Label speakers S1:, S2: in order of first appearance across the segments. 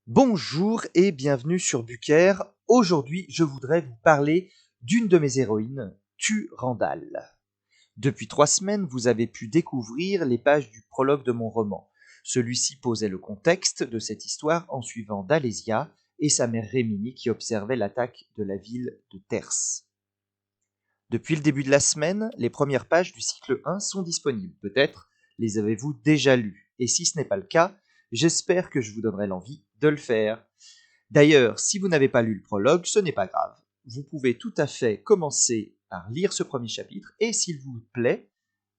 S1: Bonjour et bienvenue sur Buker. Aujourd'hui, je voudrais vous parler d'une de mes héroïnes, Turandal. Depuis 3 semaines, vous avez pu découvrir les pages du prologue de mon roman. Celui-ci posait le contexte de cette histoire en suivant Dalésia et sa mère Réminie qui observaient l'attaque de la ville de Terce. Depuis le début de la semaine, les premières pages du cycle 1 sont disponibles. Peut-être les avez-vous déjà lues. Et si ce n'est pas le cas, j'espère que je vous donnerai l'envie de le faire. D'ailleurs, si vous n'avez pas lu le prologue, ce n'est pas grave. Vous pouvez tout à fait commencer par lire ce premier chapitre et, s'il vous plaît,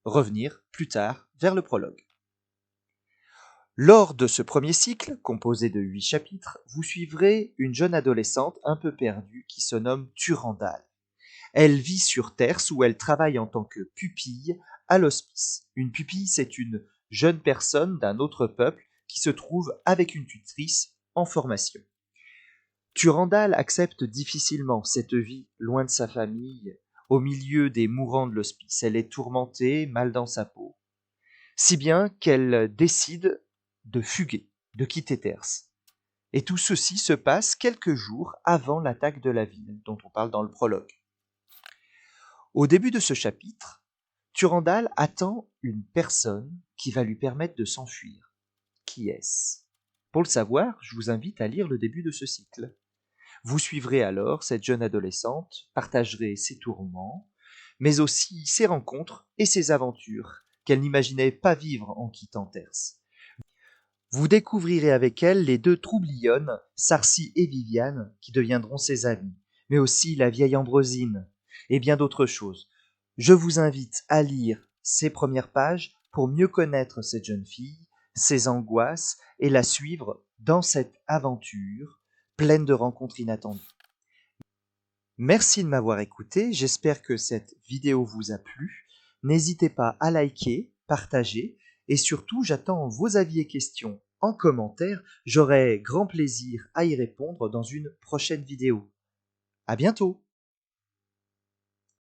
S1: revenir plus tard vers le prologue. Lors de ce premier cycle, composé de 8 chapitres, vous suivrez une jeune adolescente un peu perdue qui se nomme Turandal. Elle vit sur Terce où elle travaille en tant que pupille à l'hospice. Une pupille, c'est une jeune personne d'un autre peuple qui se trouve avec une tutrice en formation. Turandal accepte difficilement cette vie loin de sa famille, au milieu des mourants de l'hospice. Elle est tourmentée, mal dans sa peau, si bien qu'elle décide de fuguer, de quitter Terce. Et tout ceci se passe quelques jours avant l'attaque de la ville, dont on parle dans le prologue. Au début de ce chapitre, Turandal attend une personne qui va lui permettre de s'enfuir. Qui est-ce? Pour le savoir, je vous invite à lire le début de ce cycle. Vous suivrez alors cette jeune adolescente, partagerez ses tourments, mais aussi ses rencontres et ses aventures qu'elle n'imaginait pas vivre en quittant Terce. Vous découvrirez avec elle les deux troublionnes, Sarcy et Viviane, qui deviendront ses amies, mais aussi la vieille Ambrosine, et bien d'autres choses. Je vous invite à lire ces premières pages pour mieux connaître cette jeune fille, ses angoisses, et la suivre dans cette aventure pleine de rencontres inattendues. Merci de m'avoir écouté, j'espère que cette vidéo vous a plu. N'hésitez pas à liker, partager, et surtout j'attends vos avis et questions en commentaire. J'aurai grand plaisir à y répondre dans une prochaine vidéo. À bientôt!